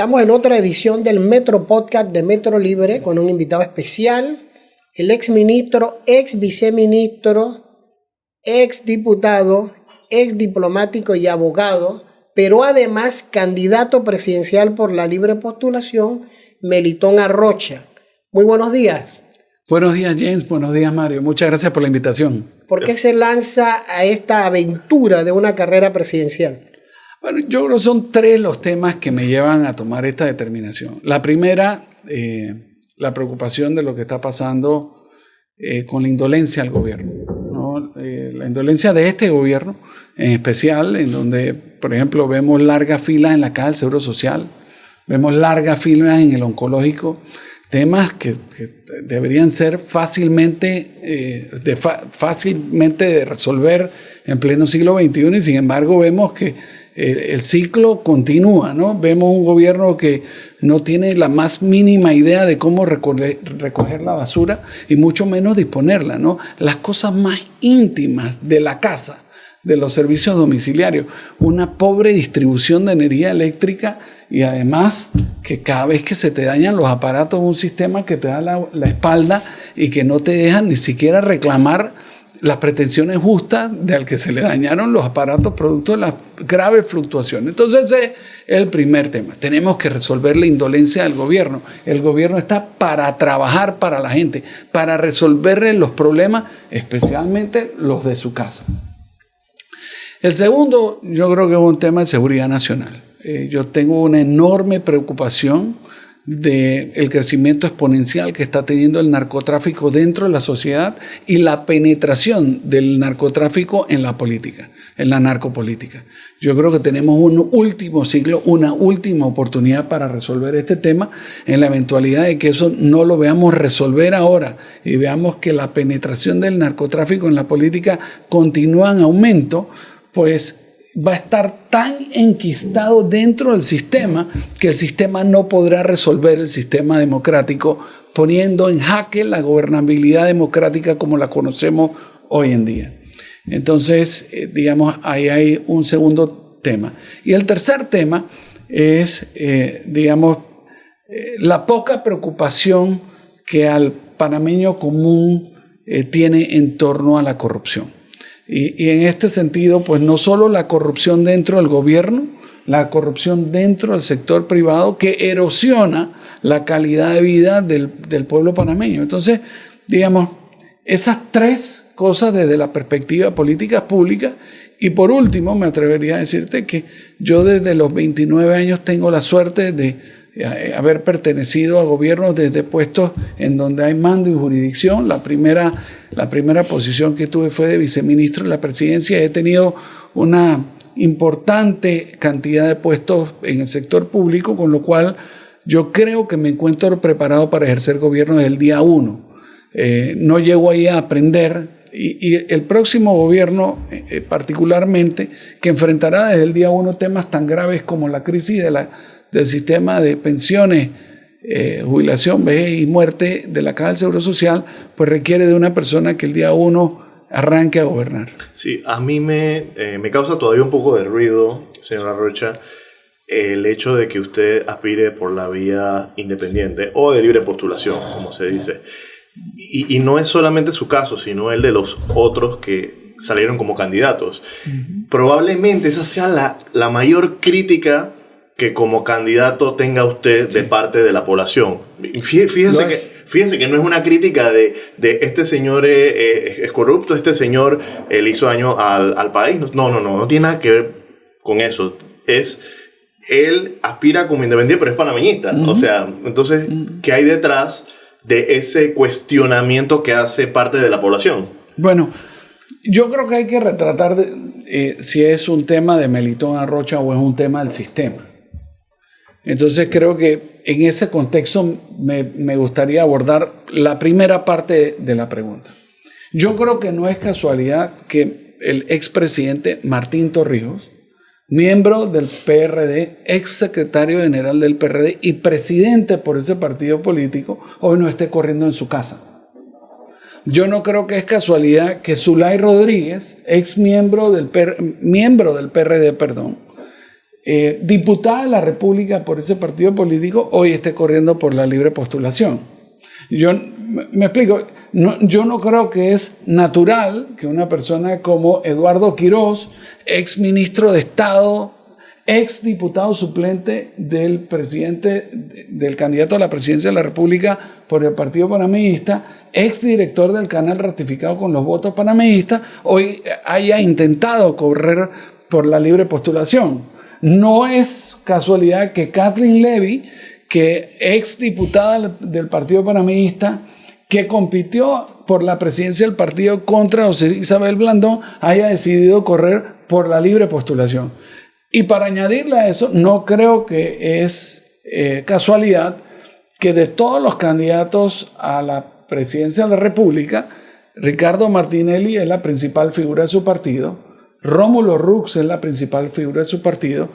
Estamos en otra edición del Metro Podcast de Metro Libre con un invitado especial, el ex ministro, ex viceministro, ex diputado, ex diplomático y abogado, pero además candidato presidencial por la libre postulación, Melitón Arrocha. Muy buenos días. Buenos días, James. Buenos días, Mario. Muchas gracias por la invitación. ¿Por qué se lanza a esta aventura de una carrera presidencial? Bueno, yo creo que son tres los temas que me llevan a tomar esta determinación. La primera, la preocupación de lo que está pasando con la indolencia del gobierno, ¿no? La indolencia de este gobierno en especial, en donde, por ejemplo, vemos largas filas en la Caja del Seguro Social, vemos largas filas en el oncológico, temas que deberían ser fácilmente de resolver en pleno siglo XXI, y sin embargo vemos que el ciclo continúa, ¿no? Vemos un gobierno que no tiene la más mínima idea de cómo recoger la basura y mucho menos disponerla, ¿no? Las cosas más íntimas de la casa, de los servicios domiciliarios, una pobre distribución de energía eléctrica y además que cada vez que se te dañan los aparatos, un sistema que te da la espalda y que no te deja ni siquiera reclamar las pretensiones justas de al que se le dañaron los aparatos producto de las graves fluctuaciones. Entonces ese es el primer tema. Tenemos que resolver la indolencia del gobierno. El gobierno está para trabajar para la gente, para resolverle los problemas, especialmente los de su casa. El segundo, yo creo que es un tema de seguridad nacional. Yo tengo una enorme preocupación del crecimiento exponencial que está teniendo el narcotráfico dentro de la sociedad y la penetración del narcotráfico en la política, en la narcopolítica. Yo creo que tenemos un último siglo, una última oportunidad para resolver este tema, en la eventualidad de que eso no lo veamos resolver ahora y veamos que la penetración del narcotráfico en la política continúa en aumento, pues va a estar tan enquistado dentro del sistema que el sistema no podrá resolver el sistema democrático, poniendo en jaque la gobernabilidad democrática como la conocemos hoy en día. Entonces, digamos, ahí hay un segundo tema. Y el tercer tema es, la poca preocupación que al panameño común tiene en torno a la corrupción. Y en este sentido, pues no solo la corrupción dentro del gobierno, la corrupción dentro del sector privado que erosiona la calidad de vida del pueblo panameño. Entonces, digamos, esas tres cosas desde la perspectiva política pública. Y por último, me atrevería a decirte que yo desde los 29 años tengo la suerte de haber pertenecido a gobiernos desde puestos en donde hay mando y jurisdicción. La primera posición que tuve fue de viceministro de la presidencia. He tenido una importante cantidad de puestos en el sector público, con lo cual yo creo que me encuentro preparado para ejercer gobierno desde el día 1. No llego ahí a aprender. Y el próximo gobierno, particularmente, que enfrentará desde el día 1 temas tan graves como la crisis del sistema de pensiones, jubilación, vejez y muerte de la Caja del Seguro Social, pues requiere de una persona que el día 1 arranque a gobernar. Sí, a mí me causa todavía un poco de ruido, señora Rocha, el hecho de que usted aspire por la vía independiente o de libre postulación, como se dice. Y no es solamente su caso, sino el de los otros que salieron como candidatos. Uh-huh. Probablemente esa sea la mayor crítica que como candidato tenga usted de parte de la población. Fíjense que no es una crítica de este señor es corrupto, este señor le hizo daño al país. No tiene nada que ver con eso. Él aspira como independiente, pero es panameñista. Uh-huh. O sea, entonces, ¿qué hay detrás de ese cuestionamiento que hace parte de la población? Bueno, yo creo que hay que retratar si es un tema de Melitón Arrocha o es un tema del sistema. Entonces creo que en ese contexto me gustaría abordar la primera parte de la pregunta. Yo creo que no es casualidad que el expresidente Martín Torrijos, miembro del PRD, exsecretario general del PRD y presidente por ese partido político, hoy no esté corriendo en su casa. Yo no creo que es casualidad que Zulay Rodríguez, miembro del PRD, diputada de la República por ese partido político hoy esté corriendo por la libre postulación. Yo me explico, yo no creo que es natural que una persona como Eduardo Quirós, ex ministro de Estado, ex diputado suplente del candidato a la presidencia de la República por el Partido Panameñista, ex director del canal ratificado con los votos panameñistas, hoy haya intentado correr por la libre postulación. No es casualidad que Kathleen Levy, que ex diputada del Partido Panameñista, que compitió por la presidencia del partido contra José Isabel Blandón, haya decidido correr por la libre postulación. Y para añadirle a eso, no creo que es casualidad que de todos los candidatos a la presidencia de la República, Ricardo Martinelli es la principal figura de su partido, Rómulo Rux es la principal figura de su partido,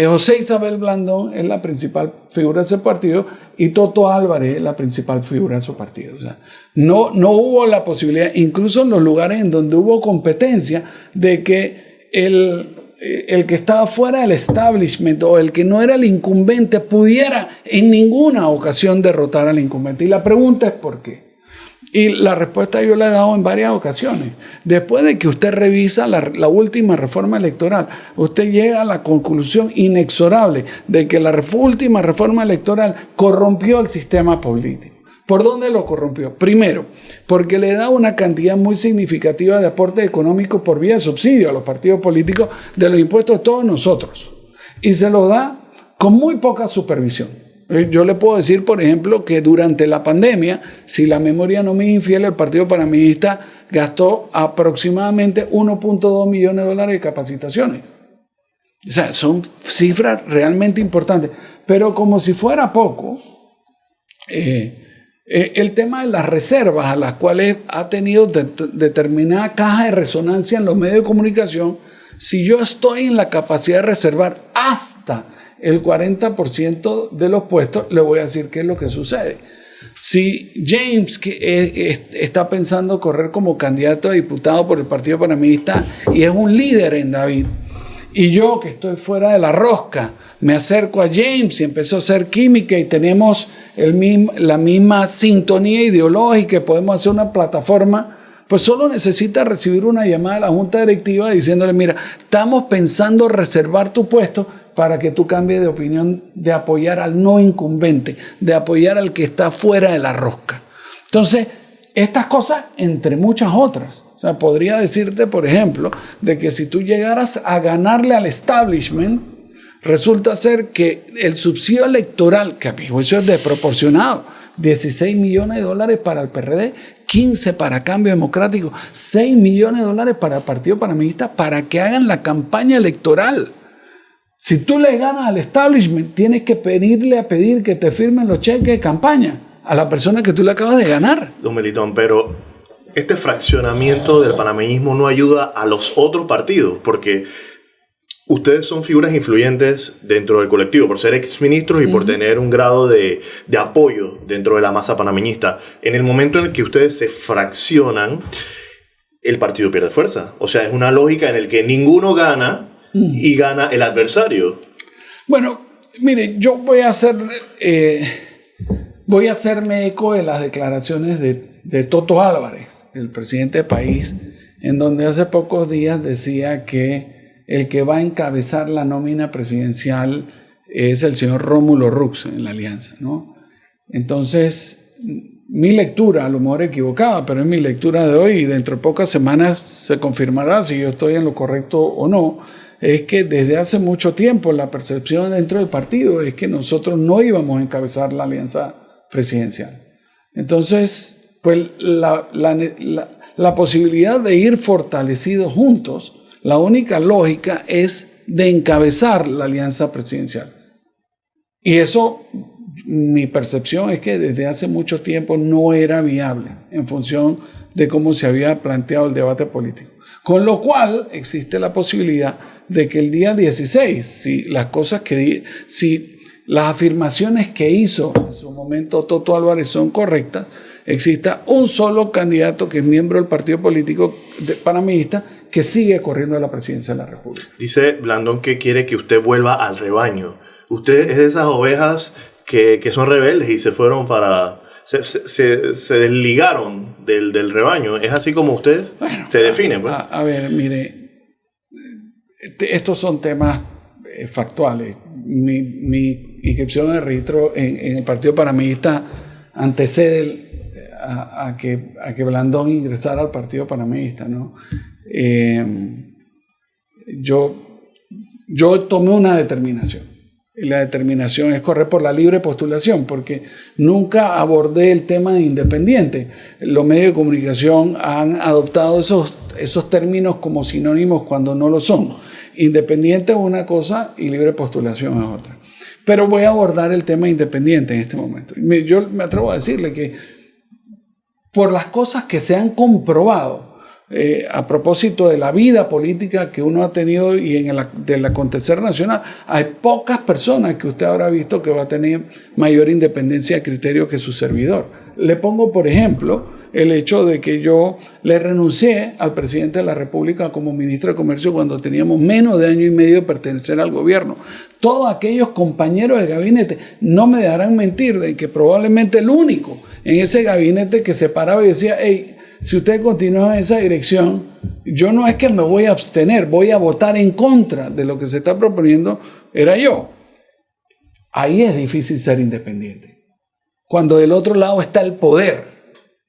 José Isabel Blandón es la principal figura de su partido y Toto Álvarez es la principal figura de su partido. O sea, no hubo la posibilidad, incluso en los lugares en donde hubo competencia, de que el que estaba fuera del establishment o el que no era el incumbente pudiera en ninguna ocasión derrotar al incumbente. Y la pregunta es ¿por qué? Y la respuesta yo la he dado en varias ocasiones. Después de que usted revisa la última reforma electoral, usted llega a la conclusión inexorable de que la última reforma electoral corrompió el sistema político. ¿Por dónde lo corrompió? Primero, porque le da una cantidad muy significativa de aporte económico por vía de subsidio a los partidos políticos de los impuestos de todos nosotros. Y se lo da con muy poca supervisión. Yo le puedo decir, por ejemplo, que durante la pandemia, si la memoria no me es infiel, el Partido Panameñista gastó aproximadamente 1.2 millones de dólares de capacitaciones. O sea, son cifras realmente importantes. Pero como si fuera poco, el tema de las reservas a las cuales ha tenido determinada caja de resonancia en los medios de comunicación, si yo estoy en la capacidad de reservar hasta el 40% de los puestos, le voy a decir qué es lo que sucede. Si James que está pensando correr como candidato a diputado por el Partido Panameñista y es un líder en David, y yo que estoy fuera de la rosca me acerco a James y empezó a hacer química y tenemos la misma sintonía ideológica y podemos hacer una plataforma, pues solo necesita recibir una llamada de la Junta Directiva diciéndole, mira, estamos pensando reservar tu puesto para que tú cambies de opinión, de apoyar al no incumbente, de apoyar al que está fuera de la rosca. Entonces, estas cosas, entre muchas otras. O sea, podría decirte, por ejemplo, de que si tú llegaras a ganarle al establishment, resulta ser que el subsidio electoral, que a mi juicio es desproporcionado, 16 millones de dólares para el PRD, 15 para Cambio Democrático, 6 millones de dólares para el Partido Panameñista para que hagan la campaña electoral. Si tú le ganas al establishment, tienes que pedir que te firmen los cheques de campaña a la persona que tú le acabas de ganar. Don Melitón, pero este fraccionamiento del panameñismo no ayuda a los otros partidos, porque ustedes son figuras influyentes dentro del colectivo, por ser exministros y por tener un grado de apoyo dentro de la masa panameñista. En el momento en el que ustedes se fraccionan, el partido pierde fuerza. O sea, es una lógica en la que ninguno gana y gana el adversario. Bueno, mire, yo voy a hacerme eco de las declaraciones de Toto Álvarez, el presidente del país, en donde hace pocos días decía que el que va a encabezar la nómina presidencial es el señor Rómulo Rux en la alianza, ¿no? Entonces, mi lectura, a lo mejor equivocada, pero es mi lectura de hoy y dentro de pocas semanas se confirmará si yo estoy en lo correcto o no, es que desde hace mucho tiempo la percepción dentro del partido es que nosotros no íbamos a encabezar la alianza presidencial. Entonces, pues la posibilidad de ir fortalecidos juntos, la única lógica es de encabezar la alianza presidencial. Y eso, mi percepción es que desde hace mucho tiempo no era viable en función de cómo se había planteado el debate político. Con lo cual existe la posibilidad de que el día 16, si las afirmaciones que hizo en su momento Toto Álvarez son correctas, exista un solo candidato que es miembro del partido político panameñista que sigue corriendo a la presidencia de la República. Dice Blandón que quiere que usted vuelva al rebaño. Usted es de esas ovejas que son rebeldes y se fueron para... Se desligaron del rebaño. ¿Es así como ustedes se definen? Pues? A ver, mire, estos son temas factuales. Mi inscripción en el registro en el Partido Panameñista antecede a que Blandón ingresara al Partido Panameñista, ¿no? Yo tomé una determinación. Y la determinación es correr por la libre postulación, porque nunca abordé el tema de independiente. Los medios de comunicación han adoptado esos términos como sinónimos cuando no lo son. Independiente es una cosa y libre postulación es otra. Pero voy a abordar el tema independiente en este momento. Yo me atrevo a decirle que por las cosas que se han comprobado, a propósito de la vida política que uno ha tenido y del acontecer nacional, hay pocas personas que usted habrá visto que va a tener mayor independencia de criterio que su servidor. Le pongo, por ejemplo, el hecho de que yo le renuncié al presidente de la República como ministro de Comercio cuando teníamos menos de año y medio de pertenecer al gobierno. Todos aquellos compañeros del gabinete no me dejarán mentir de que probablemente el único en ese gabinete que se paraba y decía, hey, si usted continúa en esa dirección, yo no es que me voy a abstener, voy a votar en contra de lo que se está proponiendo, era yo. Ahí es difícil ser independiente. Cuando del otro lado está el poder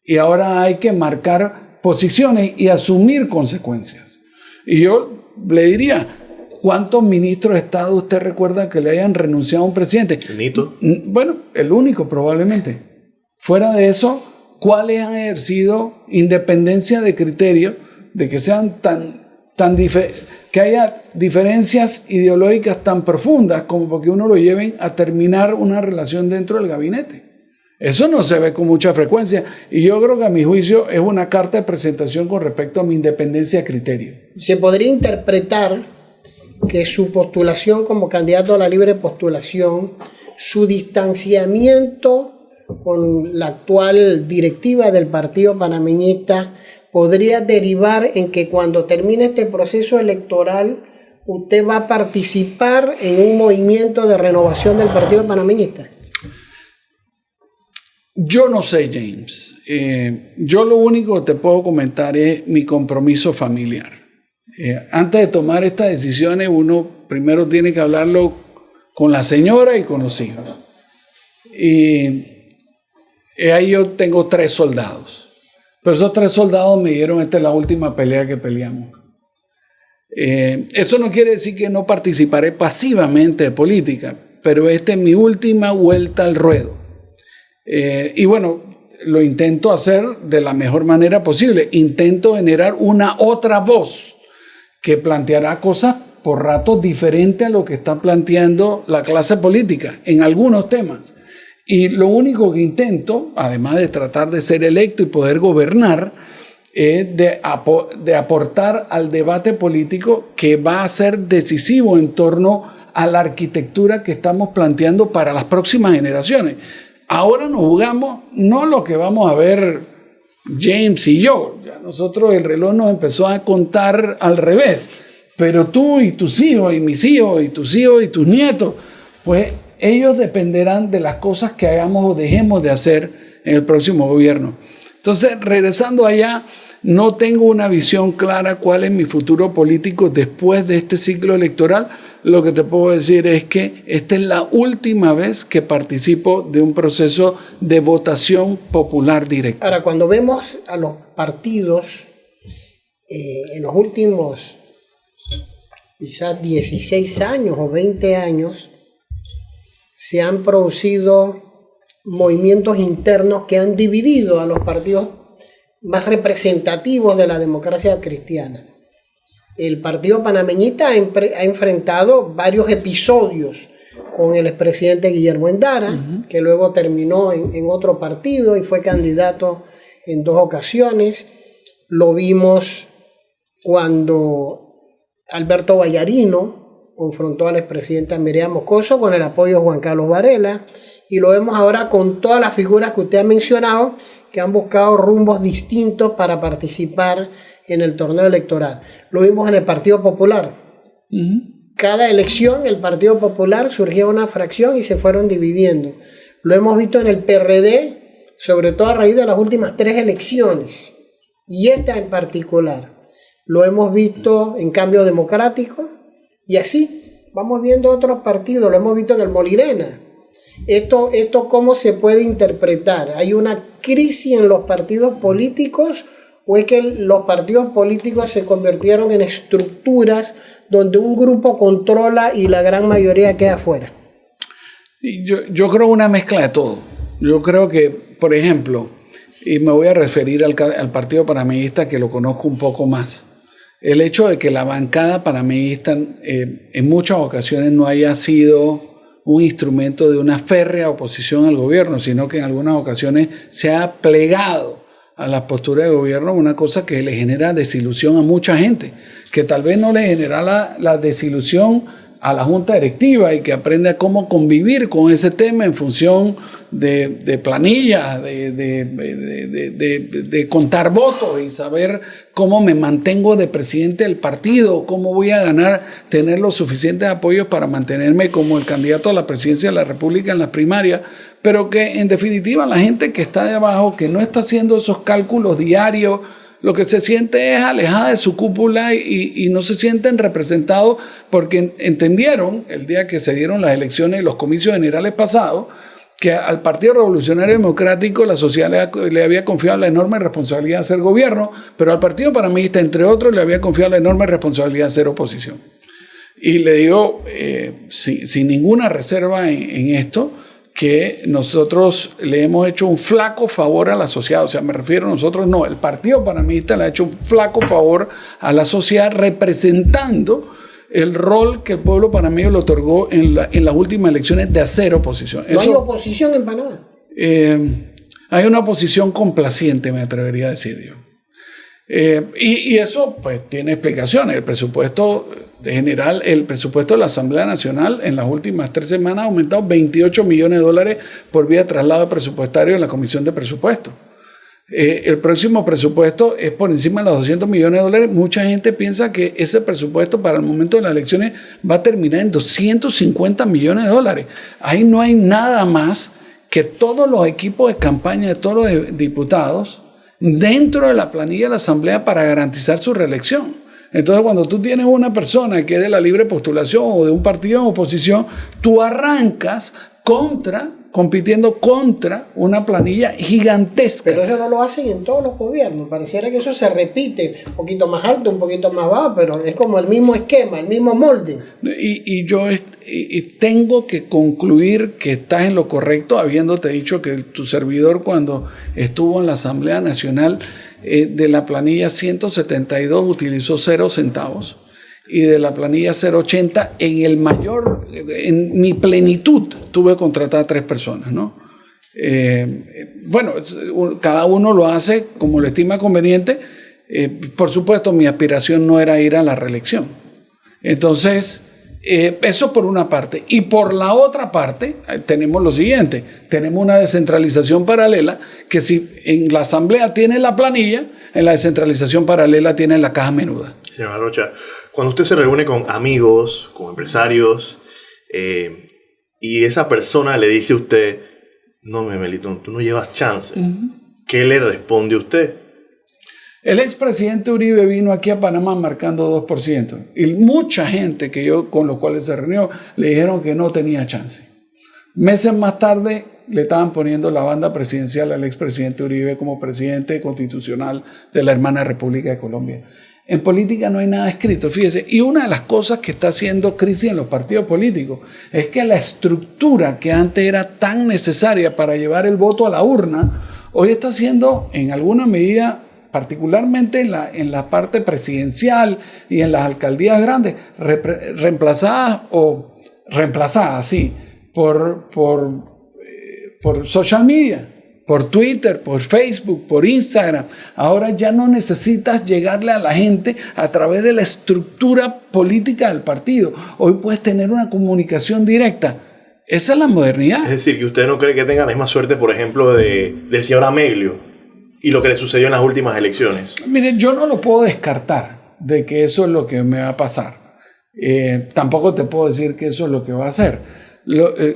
y ahora hay que marcar posiciones y asumir consecuencias. Y yo le diría, ¿cuántos ministros de Estado usted recuerda que le hayan renunciado a un presidente? ¿Nito? Bueno, el único probablemente. Fuera de eso, ¿cuáles han ejercido independencia de criterio, de que sean que haya diferencias ideológicas tan profundas como porque uno lo lleven a terminar una relación dentro del gabinete? Eso no se ve con mucha frecuencia y yo creo que a mi juicio es una carta de presentación con respecto a mi independencia de criterio. Se podría interpretar que su postulación como candidato a la libre postulación, su distanciamiento con la actual directiva del Partido Panameñista podría derivar en que cuando termine este proceso electoral usted va a participar en un movimiento de renovación del Partido Panameñista. Yo no sé, James. Yo lo único que te puedo comentar es mi compromiso familiar. Antes de tomar estas decisiones, uno primero tiene que hablarlo con la señora y con los hijos. Y ahí yo tengo 3 soldados. Pero esos 3 soldados me dijeron, esta es la última pelea que peleamos. Eso no quiere decir que no participaré pasivamente de política, pero esta es mi última vuelta al ruedo. Y bueno, lo intento hacer de la mejor manera posible. Intento generar una otra voz que planteará cosas por ratos diferentes a lo que está planteando la clase política en algunos temas. Y lo único que intento, además de tratar de ser electo y poder gobernar, es de aportar al debate político que va a ser decisivo en torno a la arquitectura que estamos planteando para las próximas generaciones. Ahora nos jugamos no lo que vamos a ver James y yo. Ya nosotros el reloj nos empezó a contar al revés. Pero tú y tus hijos y mis hijos y tus hijos y tus nietos, pues ellos dependerán de las cosas que hagamos o dejemos de hacer en el próximo gobierno. Entonces, regresando allá, no tengo una visión clara cuál es mi futuro político después de este ciclo electoral. Lo que te puedo decir es que esta es la última vez que participo de un proceso de votación popular directa. Ahora, cuando vemos a los partidos en los últimos quizás 16 años o 20 años, se han producido movimientos internos que han dividido a los partidos más representativos de la democracia cristiana. El Partido Panameñista ha enfrentado varios episodios con el expresidente Guillermo Endara, que luego terminó en otro partido y fue candidato en 2 ocasiones. Lo vimos cuando Alberto Vallarino confrontó al expresidente Mireya Moscoso con el apoyo de Juan Carlos Varela, y lo vemos ahora con todas las figuras que usted ha mencionado que han buscado rumbos distintos para participar en el torneo electoral. Lo vimos en el Partido Popular. Cada elección, el Partido Popular surgía una fracción y se fueron dividiendo. Lo hemos visto en el PRD, sobre todo a raíz de las últimas 3 elecciones. Y esta en particular. Lo hemos visto en Cambio Democrático. Y así, vamos viendo otros partidos. Lo hemos visto en el Molirena. Esto ¿cómo se puede interpretar? ¿Hay una crisis en los partidos políticos o es que los partidos políticos se convirtieron en estructuras donde un grupo controla y la gran mayoría queda afuera? Yo creo una mezcla de todo. Yo creo que, por ejemplo, y me voy a referir al Partido Panameñista, que lo conozco un poco más, el hecho de que la bancada panameñista en muchas ocasiones no haya sido un instrumento de una férrea oposición al gobierno, sino que en algunas ocasiones se ha plegado a la postura de gobierno, una cosa que le genera desilusión a mucha gente, que tal vez no le genera la desilusión a la junta directiva y que aprende a cómo convivir con ese tema en función de planillas, de contar votos y saber cómo me mantengo de presidente del partido, cómo voy a tener los suficientes apoyos para mantenerme como el candidato a la presidencia de la República en las primarias, pero que en definitiva la gente que está de abajo, que no está haciendo esos cálculos diarios, lo que se siente es alejada de su cúpula y no se sienten representados porque entendieron el día que se dieron las elecciones y los comicios generales pasados que al Partido Revolucionario Democrático la sociedad le había confiado la enorme responsabilidad de hacer gobierno, pero al Partido Panameñista, entre otros, le había confiado la enorme responsabilidad de hacer oposición. Y le digo, sin ninguna reserva en esto, que nosotros le hemos hecho un flaco favor a la sociedad. O sea, me refiero a nosotros, no, el Partido Panameñista le ha hecho un flaco favor a la sociedad representando el rol que el pueblo panameño le otorgó en las últimas elecciones de hacer oposición. ¿No hay oposición en Panamá? Hay una oposición complaciente, me atrevería a decir yo. Y eso pues tiene explicaciones. El presupuesto general, el presupuesto de la Asamblea Nacional en las últimas 3 semanas ha aumentado $28 millones por vía de traslado presupuestario en la Comisión de Presupuesto. El próximo presupuesto es por encima de los $200 millones. Mucha gente piensa que ese presupuesto para el momento de las elecciones va a terminar en $250 millones. Ahí no hay nada más que todos los equipos de campaña de todos los diputados dentro de la planilla de la Asamblea para garantizar su reelección. Entonces, cuando tú tienes una persona que es de la libre postulación o de un partido en oposición, tú arrancas compitiendo contra una planilla gigantesca. Pero eso no lo hacen en todos los gobiernos. Pareciera que eso se repite, un poquito más alto, un poquito más bajo, pero es como el mismo esquema, el mismo molde. Y yo tengo que concluir que estás en lo correcto, habiéndote dicho que tu servidor, cuando estuvo en la Asamblea Nacional, de la planilla 172 utilizó 0 centavos. Y de la planilla 080, en mi plenitud, tuve que contratar a 3 personas, ¿no? Bueno, cada uno lo hace como lo estima conveniente. Por supuesto, mi aspiración no era ir a la reelección. Entonces, eso por una parte. Y por la otra parte, tenemos lo siguiente. Tenemos una descentralización paralela, que si en la Asamblea tiene la planilla, en la descentralización paralela tiene la caja menuda. Señora Rocha, cuando usted se reúne con amigos, con empresarios, y esa persona le dice a usted, no, Memelito, tú no llevas chance, ¿qué le responde usted? El expresidente Uribe vino aquí a Panamá marcando 2%. Y mucha gente con los cuales se reunió le dijeron que no tenía chance. Meses más tarde le estaban poniendo la banda presidencial al expresidente Uribe como presidente constitucional de la hermana República de Colombia. En política no hay nada escrito, fíjese. Y una de las cosas que está haciendo crisis en los partidos políticos es que la estructura que antes era tan necesaria para llevar el voto a la urna, hoy está siendo en alguna medida, particularmente en la parte presidencial y en las alcaldías grandes, reemplazadas sí, por social media, por Twitter, por Facebook, por Instagram. Ahora ya no necesitas llegarle a la gente a través de la estructura política del partido. Hoy puedes tener una comunicación directa. Esa es la modernidad. Es decir, que usted no cree que tenga la misma suerte, por ejemplo, del señor Ameglio, y lo que le sucedió en las últimas elecciones. Mire, yo no lo puedo descartar de que eso es lo que me va a pasar. Tampoco te puedo decir que eso es lo que va a hacer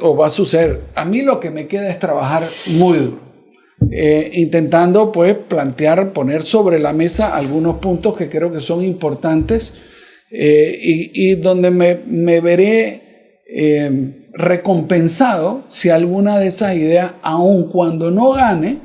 o va a suceder. A mí lo que me queda es trabajar muy duro, intentando pues poner sobre la mesa algunos puntos que creo que son importantes y donde me veré recompensado si alguna de esas ideas, aun cuando no gane,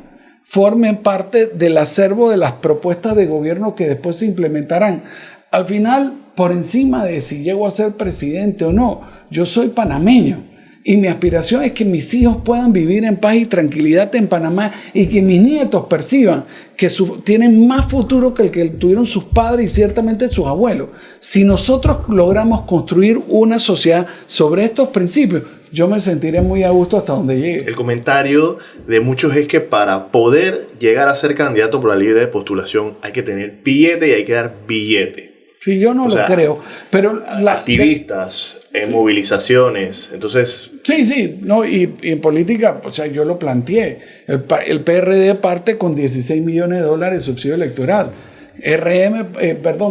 formen parte del acervo de las propuestas de gobierno que después se implementarán. Al final, por encima de si llego a ser presidente o no, yo soy panameño y mi aspiración es que mis hijos puedan vivir en paz y tranquilidad en Panamá y que mis nietos perciban que tienen más futuro que el que tuvieron sus padres y ciertamente sus abuelos. Si nosotros logramos construir una sociedad sobre estos principios, yo me sentiré muy a gusto hasta donde llegue. El comentario de muchos es que para poder llegar a ser candidato por la libre postulación hay que tener billete y hay que dar billete. Sí, yo no lo creo, pero activistas, movilizaciones, entonces... Sí, no, y en política, o sea, yo lo planteé. El PRD parte con $16 millones de subsidio electoral.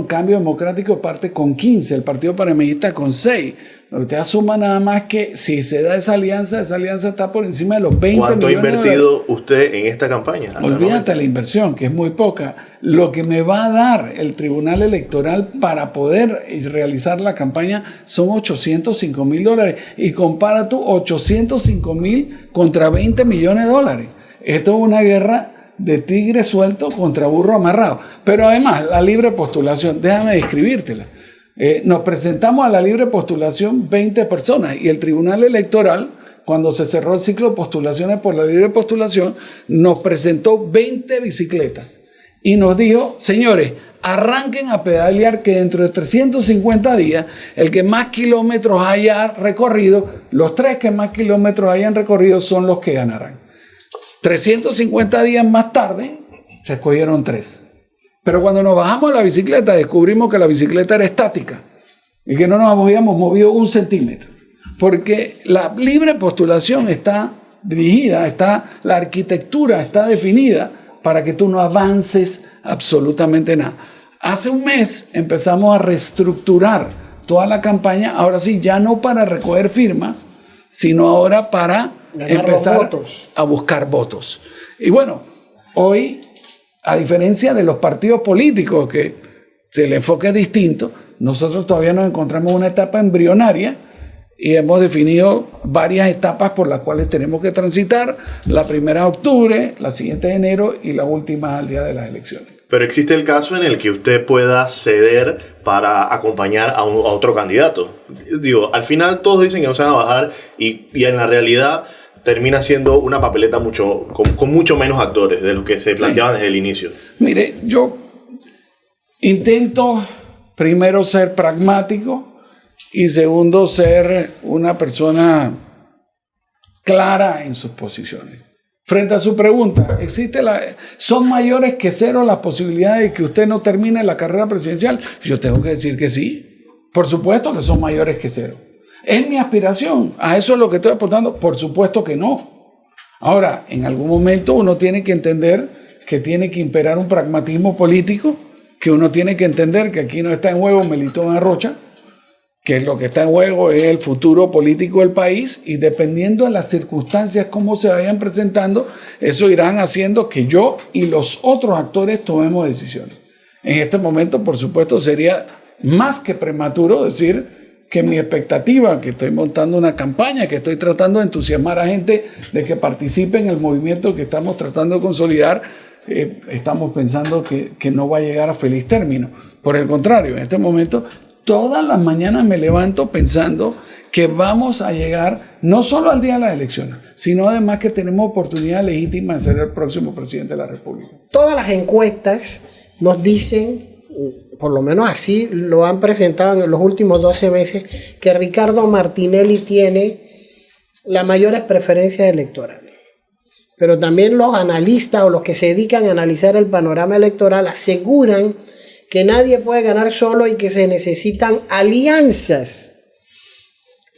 Cambio Democrático parte con 15, el Partido Panameñista con 6. Usted asuma nada más que si se da esa alianza está por encima de los 20 millones. ¿Cuánto ha invertido usted en esta campaña? Olvídate la inversión, que es muy poca. Lo que me va a dar el Tribunal Electoral para poder realizar la campaña son $805,000. Y compara tú 805,000 contra 20 millones de dólares. Esto es una guerra de tigre suelto contra burro amarrado. Pero además, la libre postulación, déjame describírtela. Nos presentamos a la libre postulación 20 personas y el Tribunal Electoral, cuando se cerró el ciclo de postulaciones por la libre postulación, nos presentó 20 bicicletas y nos dijo, señores, arranquen a pedalear que dentro de 350 días, el que más kilómetros haya recorrido, los 3 que más kilómetros hayan recorrido son los que ganarán. 350 días más tarde, se escogieron 3. Pero cuando nos bajamos de la bicicleta, descubrimos que la bicicleta era estática y que no nos habíamos movido 1 centímetro. Porque la libre postulación está dirigida, la arquitectura está definida para que tú no avances absolutamente nada. Hace un mes empezamos a reestructurar toda la campaña, ahora sí, ya no para recoger firmas, sino ahora para empezar a buscar votos. Y bueno, hoy, a diferencia de los partidos políticos, que el enfoque es distinto, nosotros todavía nos encontramos en una etapa embrionaria y hemos definido varias etapas por las cuales tenemos que transitar. La primera de octubre, la siguiente de enero y la última al día de las elecciones. Pero existe el caso en el que usted pueda ceder para acompañar a otro candidato. Digo, al final todos dicen que no se van a bajar y en la realidad termina siendo una papeleta con mucho menos actores de lo que se planteaban desde el inicio. Mire, yo intento primero ser pragmático y segundo ser una persona clara en sus posiciones. Frente a su pregunta, ¿son mayores que 0 las posibilidades de que usted no termine la carrera presidencial? Yo tengo que decir que sí. Por supuesto que son mayores que 0. ¿Es mi aspiración? ¿A eso es lo que estoy apuntando? Por supuesto que no. Ahora, en algún momento uno tiene que entender que tiene que imperar un pragmatismo político, que uno tiene que entender que aquí no está en juego Melitón Arrocha, que lo que está en juego es el futuro político del país y dependiendo de las circunstancias como se vayan presentando, eso irán haciendo que yo y los otros actores tomemos decisiones. En este momento, por supuesto, sería más que prematuro decir que mi expectativa, que estoy montando una campaña, que estoy tratando de entusiasmar a gente de que participe en el movimiento que estamos tratando de consolidar, estamos pensando que no va a llegar a feliz término. Por el contrario, en este momento, todas las mañanas me levanto pensando que vamos a llegar no solo al día de las elecciones, sino además que tenemos oportunidad legítima de ser el próximo presidente de la República. Todas las encuestas nos dicen, por lo menos así lo han presentado en los últimos 12 meses, que Ricardo Martinelli tiene las mayores preferencias electorales. Pero también los analistas o los que se dedican a analizar el panorama electoral aseguran que nadie puede ganar solo y que se necesitan alianzas.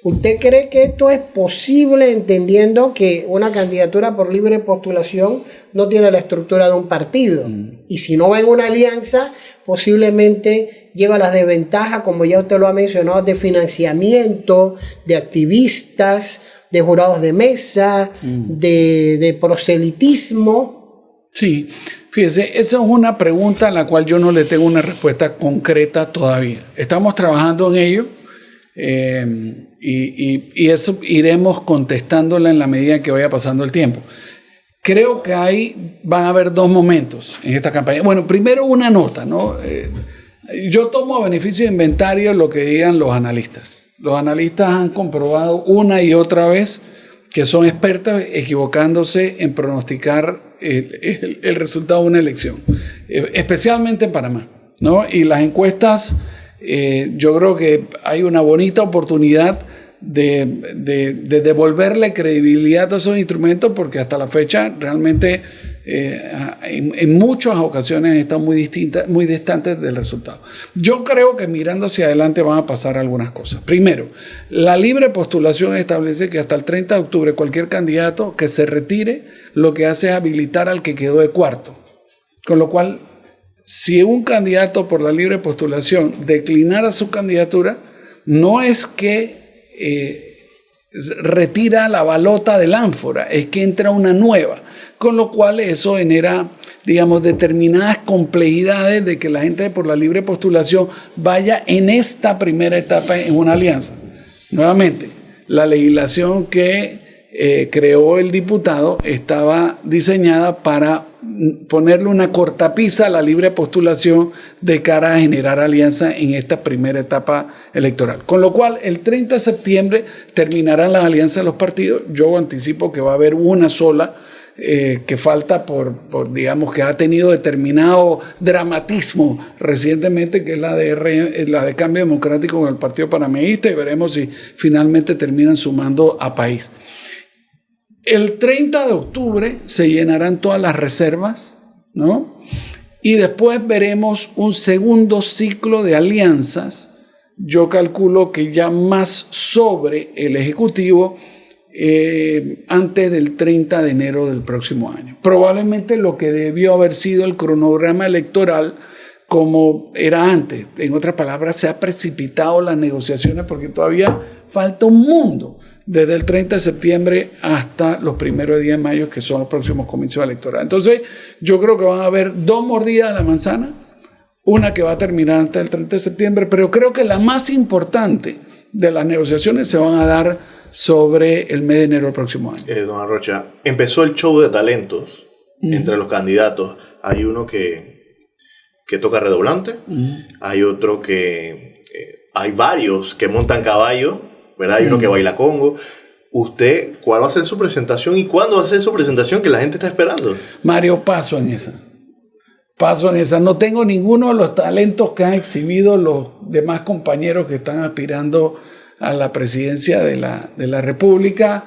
¿Usted cree que esto es posible entendiendo que una candidatura por libre postulación no tiene la estructura de un partido? Y si no va en una alianza, posiblemente lleva las desventajas, como ya usted lo ha mencionado, de financiamiento, de activistas, de jurados de mesa, de proselitismo. Sí, fíjese, esa es una pregunta a la cual yo no le tengo una respuesta concreta todavía. Estamos trabajando en ello. Y eso iremos contestándola en la medida que vaya pasando el tiempo. Creo que van a haber dos momentos en esta campaña. Bueno, primero una nota, ¿no? Yo tomo a beneficio de inventario lo que digan los analistas. Los analistas han comprobado una y otra vez que son expertos equivocándose en pronosticar el resultado de una elección, especialmente en Panamá, ¿no? Y las encuestas, yo creo que hay una bonita oportunidad de devolverle credibilidad a esos instrumentos, porque hasta la fecha realmente en muchas ocasiones están muy distantes del resultado. Yo creo que mirando hacia adelante van a pasar algunas cosas. Primero, la libre postulación establece que hasta el 30 de octubre cualquier candidato que se retire lo que hace es habilitar al que quedó de cuarto, con lo cual si un candidato por la libre postulación declinara su candidatura, no es que retira la balota del ánfora, es que entra una nueva, con lo cual eso genera, digamos, determinadas complejidades de que la gente por la libre postulación vaya en esta primera etapa en una alianza. Nuevamente, la legislación que creó el diputado estaba diseñada para ponerle una cortapisa a la libre postulación de cara a generar alianza en esta primera etapa electoral. Con lo cual, el 30 de septiembre terminarán las alianzas de los partidos. Yo anticipo que va a haber una sola que falta por digamos, que ha tenido determinado dramatismo recientemente, que es la de Cambio Democrático con el Partido Panameñista, y veremos si finalmente terminan sumando a País. El 30 de octubre se llenarán todas las reservas, ¿no? Y después veremos un segundo ciclo de alianzas. Yo calculo que ya más sobre el Ejecutivo antes del 30 de enero del próximo año. Probablemente lo que debió haber sido el cronograma electoral como era antes. En otras palabras, se ha precipitado las negociaciones porque todavía falta un mundo desde el 30 de septiembre hasta los primeros días de mayo, que son los próximos comicios electorales. Entonces, yo creo que van a haber dos mordidas a la manzana, una que va a terminar antes del 30 de septiembre, pero creo que la más importante de las negociaciones se van a dar sobre el mes de enero del próximo año. Don Arrocha, empezó el show de talentos entre los candidatos. Hay uno que toca redoblante, hay otro hay varios que montan caballo, ¿verdad? Hay uno que baila congo. ¿Usted cuál va a ser su presentación y cuándo va a ser su presentación que la gente está esperando? Mario, paso en esa. No tengo ninguno de los talentos que han exhibido los demás compañeros que están aspirando a la presidencia de la República.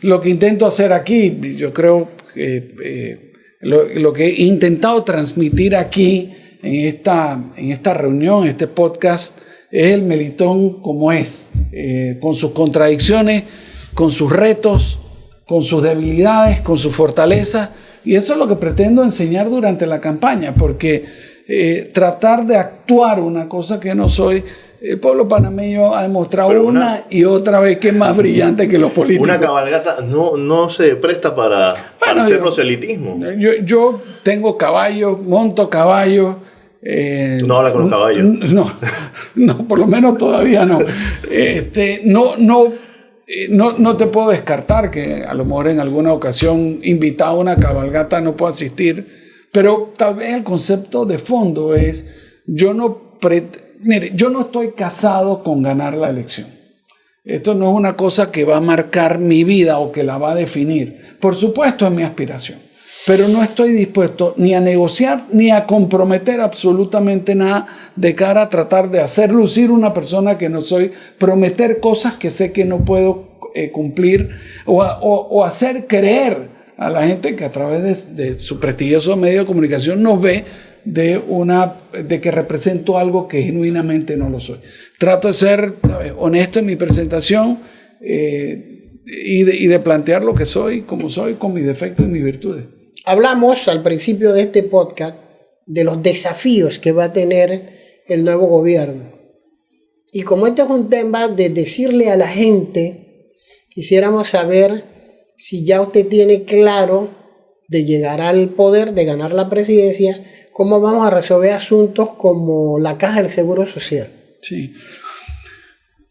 Lo que intento hacer aquí, yo creo que lo que he intentado transmitir aquí en esta reunión, este podcast, es el Melitón como es, con sus contradicciones, con sus retos, con sus debilidades, con sus fortalezas, y eso es lo que pretendo enseñar durante la campaña, porque tratar de actuar una cosa que no soy, el pueblo panameño ha demostrado una y otra vez que es más brillante que los políticos. Una cabalgata no se presta para hacer proselitismo. Yo tengo caballos, monto caballos. ¿Tú no hablas con los caballos? No, por lo menos todavía no. No te puedo descartar que a lo mejor en alguna ocasión invitado a una cabalgata no puedo asistir, pero tal vez el concepto de fondo es, yo no estoy casado con ganar la elección. Esto no es una cosa que va a marcar mi vida o que la va a definir. Por supuesto es mi aspiración, pero no estoy dispuesto ni a negociar ni a comprometer absolutamente nada de cara a tratar de hacer lucir una persona que no soy, prometer cosas que sé que no puedo cumplir o hacer creer a la gente que a través de su prestigioso medio de comunicación nos ve de que represento algo que genuinamente no lo soy. Trato de ser, ¿sabes?, honesto en mi presentación y de plantear lo que soy, como soy, con mis defectos y mis virtudes. Hablamos al principio de este podcast de los desafíos que va a tener el nuevo gobierno. Y como este es un tema de decirle a la gente, quisiéramos saber si ya usted tiene claro de llegar al poder, de ganar la presidencia, cómo vamos a resolver asuntos como la Caja del Seguro Social. Sí.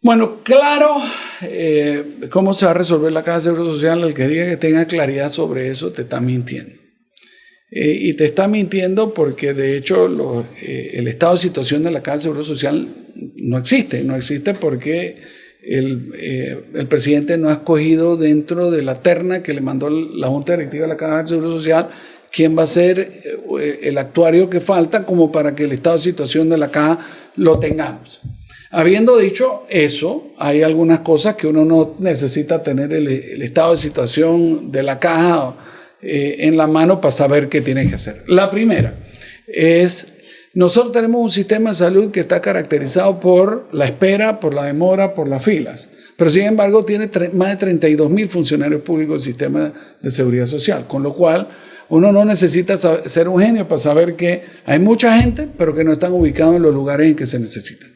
Bueno, claro, cómo se va a resolver la Caja del Seguro Social, el que diga que tenga claridad sobre eso te está mintiendo. Y te está mintiendo porque de hecho el estado de situación de la Caja del Seguro Social no existe porque el presidente no ha escogido dentro de la terna que le mandó la Junta Directiva de la Caja del Seguro Social quién va a ser el actuario que falta como para que el estado de situación de la Caja lo tengamos. Habiendo dicho eso, hay algunas cosas que uno no necesita tener el estado de situación de la Caja en la mano para saber qué tiene que hacer. La primera es, nosotros tenemos un sistema de salud que está caracterizado por la espera, por la demora, por las filas, pero sin embargo tiene más de 32,000 funcionarios públicos del sistema de seguridad social, con lo cual uno no necesita ser un genio para saber que hay mucha gente, pero que no están ubicados en los lugares en que se necesitan.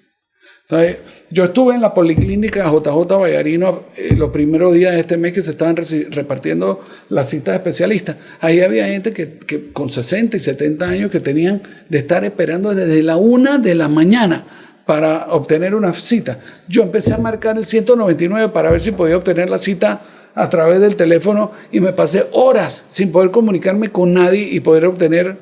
Entonces, yo estuve en la policlínica JJ Vallarino los primeros días de este mes que se estaban repartiendo las citas de especialistas. Ahí había gente que con 60 y 70 años que tenían de estar esperando desde la 1 de la mañana para obtener una cita. Yo empecé a marcar el 199 para ver si podía obtener la cita a través del teléfono y me pasé horas sin poder comunicarme con nadie y poder obtener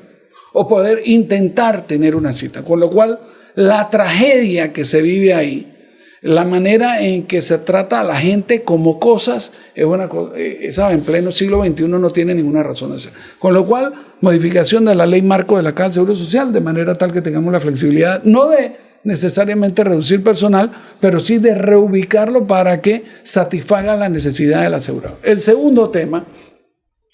o poder intentar tener una cita. Con lo cual, la tragedia que se vive ahí, la manera en que se trata a la gente como cosas, es una cosa, esa en pleno siglo XXI no tiene ninguna razón de ser. Con lo cual, modificación de la ley marco de la Caja del Seguro Social, de manera tal que tengamos la flexibilidad, no de necesariamente reducir personal, pero sí de reubicarlo para que satisfaga la necesidad del asegurado. El segundo tema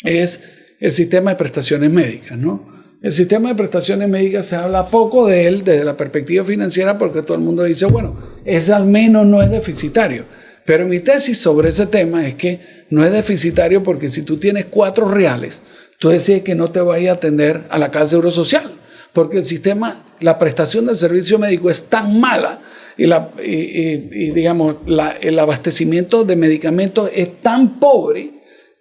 es el sistema de prestaciones médicas, ¿no? El sistema de prestaciones médicas se habla poco de él desde la perspectiva financiera porque todo el mundo dice, bueno, ese al menos no es deficitario. Pero mi tesis sobre ese tema es que no es deficitario porque si tú tienes 4 reales, tú decides que no te vayas a atender a la Caja de Seguro Social, porque el sistema, la prestación del servicio médico es tan mala y digamos, el abastecimiento de medicamentos es tan pobre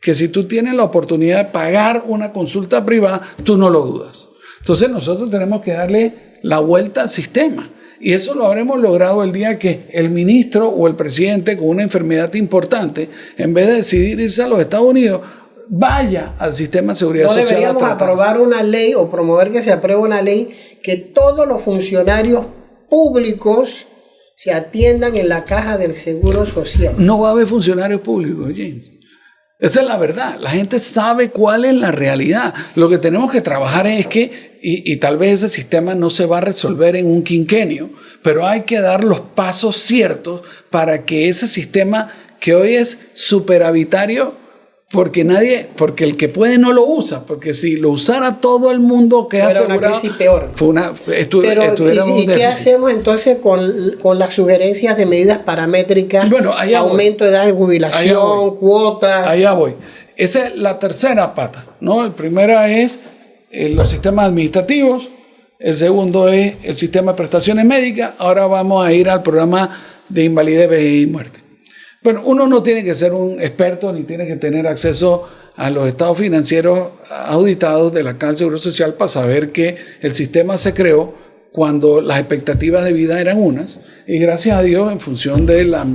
que si tú tienes la oportunidad de pagar una consulta privada, tú no lo dudas. Entonces nosotros tenemos que darle la vuelta al sistema. Y eso lo habremos logrado el día que el ministro o el presidente con una enfermedad importante, en vez de decidir irse a los Estados Unidos, vaya al sistema de seguridad social. No deberíamos aprobar una ley o promover que se apruebe una ley que todos los funcionarios públicos se atiendan en la Caja del Seguro Social. No va a haber funcionarios públicos, James. Esa es la verdad. La gente sabe cuál es la realidad. Lo que tenemos que trabajar es que, y tal vez ese sistema no se va a resolver en un quinquenio, pero hay que dar los pasos ciertos para que ese sistema que hoy es superavitario, porque el que puede no lo usa, porque si lo usara todo el mundo que hace una crisis peor. ¿Y qué hacemos entonces con las sugerencias de medidas paramétricas? Bueno, aumento de edad de jubilación, cuotas. Allá voy. Esa es la tercera pata, ¿no? El primero es los sistemas administrativos, el segundo es el sistema de prestaciones médicas, ahora vamos a ir al programa de invalidez, vejez y muerte. Bueno, uno no tiene que ser un experto ni tiene que tener acceso a los estados financieros auditados de la Caja del Seguro Social para saber que el sistema se creó cuando las expectativas de vida eran unas y gracias a Dios, en función de las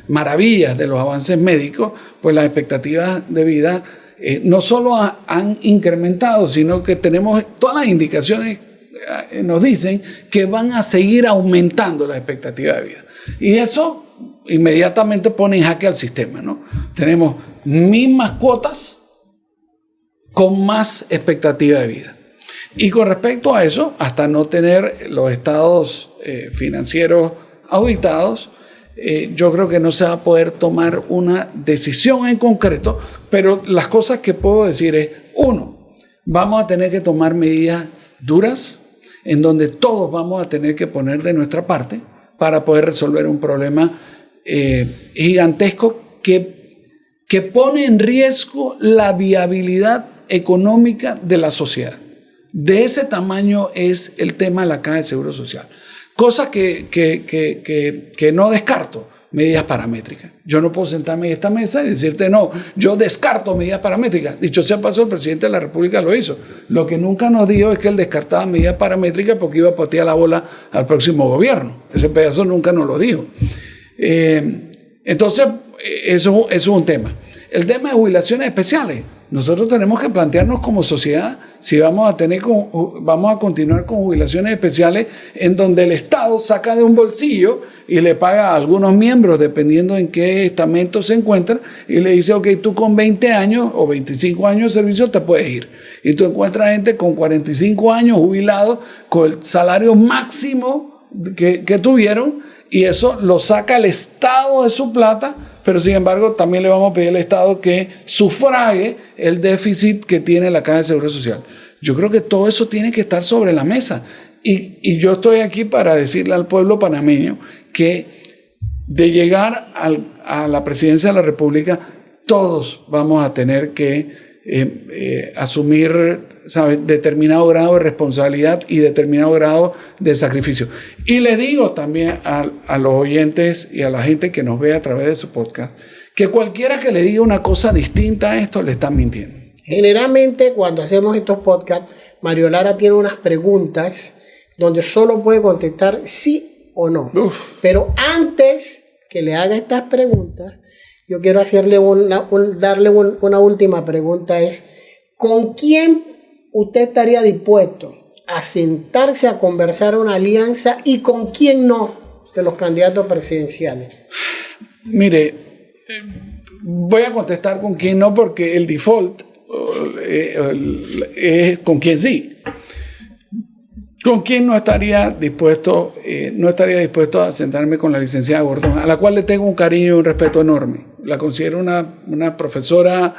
maravillas de los avances médicos, pues las expectativas de vida no solo han incrementado, sino que tenemos todas las indicaciones nos dicen que van a seguir aumentando las expectativas de vida. Y eso inmediatamente pone en jaque al sistema, ¿no? Tenemos mismas cuotas con más expectativa de vida. Y con respecto a eso, hasta no tener los estados financieros auditados, yo creo que no se va a poder tomar una decisión en concreto, pero las cosas que puedo decir es, 1, vamos a tener que tomar medidas duras, en donde todos vamos a tener que poner de nuestra parte para poder resolver un problema gigantesco que pone en riesgo la viabilidad económica de la sociedad. De ese tamaño es el tema de la Caja de Seguro Social. Cosa que no descarto, medidas paramétricas. Yo no puedo sentarme en esta mesa y decirte, no, yo descarto medidas paramétricas. Dicho sea paso, el presidente de la República lo hizo. Lo que nunca nos dijo es que él descartaba medidas paramétricas porque iba a patear la bola al próximo gobierno. Ese pedazo nunca nos lo dijo. Entonces, eso es un tema. El tema de jubilaciones especiales. Nosotros tenemos que plantearnos como sociedad si vamos a continuar con jubilaciones especiales en donde el Estado saca de un bolsillo y le paga a algunos miembros, dependiendo en qué estamento se encuentran, y le dice, ok, tú con 20 años o 25 años de servicio te puedes ir. Y tú encuentras gente con 45 años jubilados con el salario máximo que tuvieron, y eso lo saca el Estado de su plata. Pero sin embargo también le vamos a pedir al Estado que sufrague el déficit que tiene la Caja de Seguro Social. Yo creo que todo eso tiene que estar sobre la mesa. Y yo estoy aquí para decirle al pueblo panameño que de llegar a la presidencia de la República, todos vamos a tener que asumir, ¿sabes?, determinado grado de responsabilidad y determinado grado de sacrificio. Y le digo también a los oyentes y a la gente que nos ve a través de su podcast, que cualquiera que le diga una cosa distinta a esto le están mintiendo. Generalmente cuando hacemos estos podcasts, Mario Lara tiene unas preguntas donde solo puede contestar sí o no. Uf. Pero antes que le haga estas preguntas, yo quiero hacerle darle una última pregunta, es ¿con quién usted estaría dispuesto a sentarse a conversar una alianza y con quién no de los candidatos presidenciales? Mire, voy a contestar con quién no porque el default es con quién sí. ¿Con quién no estaría dispuesto a sentarme con la licenciada Gordón, a la cual le tengo un cariño y un respeto enorme? La considero una profesora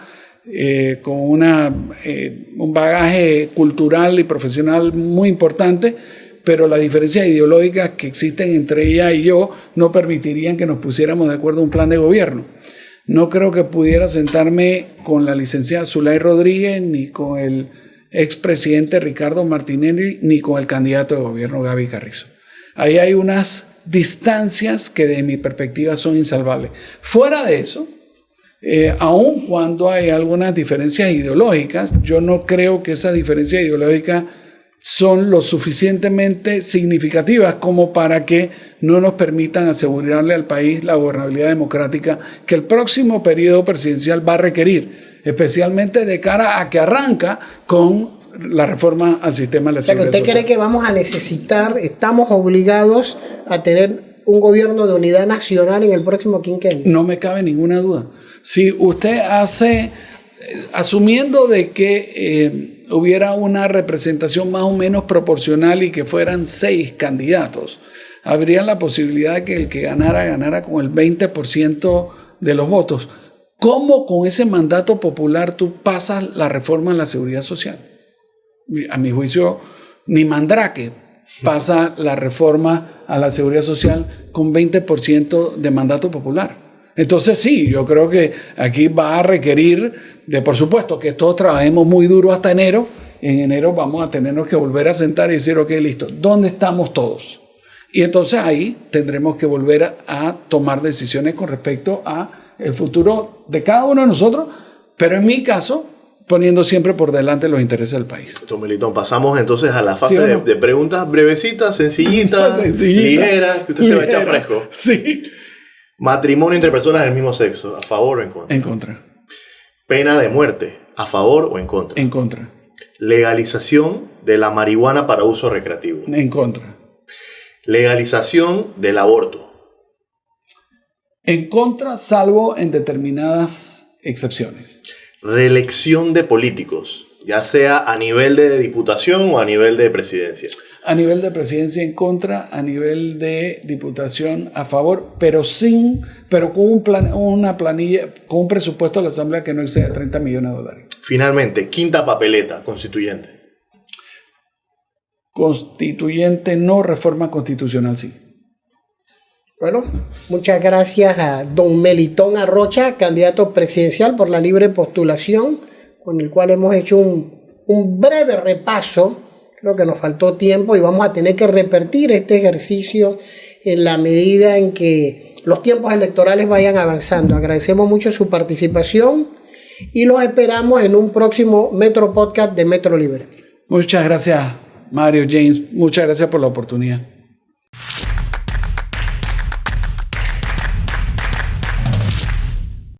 con un bagaje cultural y profesional muy importante, pero las diferencias ideológicas que existen entre ella y yo no permitirían que nos pusiéramos de acuerdo en un plan de gobierno. No creo que pudiera sentarme con la licenciada Zulay Rodríguez, ni con el expresidente Ricardo Martinelli, ni con el candidato de gobierno Gaby Carrizo. Ahí hay unas distancias que de mi perspectiva son insalvables. Fuera de eso, aun cuando hay algunas diferencias ideológicas, yo no creo que esas diferencias ideológicas son lo suficientemente significativas como para que no nos permitan asegurarle al país la gobernabilidad democrática que el próximo periodo presidencial va a requerir, especialmente de cara a que arranca con la reforma al sistema de la seguridad social. ¿Usted cree que vamos a necesitar, estamos obligados a tener un gobierno de unidad nacional en el próximo quinquenio? No me cabe ninguna duda. Si usted asumiendo de que hubiera una representación más o menos proporcional y que fueran 6 candidatos, habría la posibilidad de que el que ganara con el 20% de los votos. ¿Cómo con ese mandato popular tú pasas la reforma a la seguridad social? A mi juicio, ni Mandrake pasa la reforma a la seguridad social con 20% de mandato popular. Entonces sí, yo creo que aquí va a requerir por supuesto, que todos trabajemos muy duro hasta enero. En enero vamos a tenernos que volver a sentar y decir, ok, listo, ¿dónde estamos todos? Y entonces ahí tendremos que volver a tomar decisiones con respecto a el futuro de cada uno de nosotros, pero en mi caso, poniendo siempre por delante los intereses del país. Melitón, pasamos entonces a la fase de preguntas brevecitas, sencillitas, ligeras, que usted se va a echar fresco. Sí. Matrimonio entre personas del mismo sexo, ¿a favor o en contra? En contra. Pena de muerte, ¿a favor o en contra? En contra. Legalización de la marihuana para uso recreativo. En contra. Legalización del aborto. En contra, salvo en determinadas excepciones. Reelección de políticos, ya sea a nivel de diputación o a nivel de presidencia. A nivel de presidencia en contra, a nivel de diputación a favor, pero con una planilla, con un presupuesto de la Asamblea que no exceda $30 millones. Finalmente, quinta papeleta constituyente. constituyente no, reforma constitucional sí. Bueno, muchas gracias a don Melitón Arrocha, candidato presidencial por la libre postulación, con el cual hemos hecho un breve repaso. Creo que nos faltó tiempo y vamos a tener que repetir este ejercicio en la medida en que los tiempos electorales vayan avanzando. Agradecemos mucho su participación y los esperamos en un próximo Metro Podcast de Metro Libre. Muchas gracias, Mario, James. Muchas gracias por la oportunidad.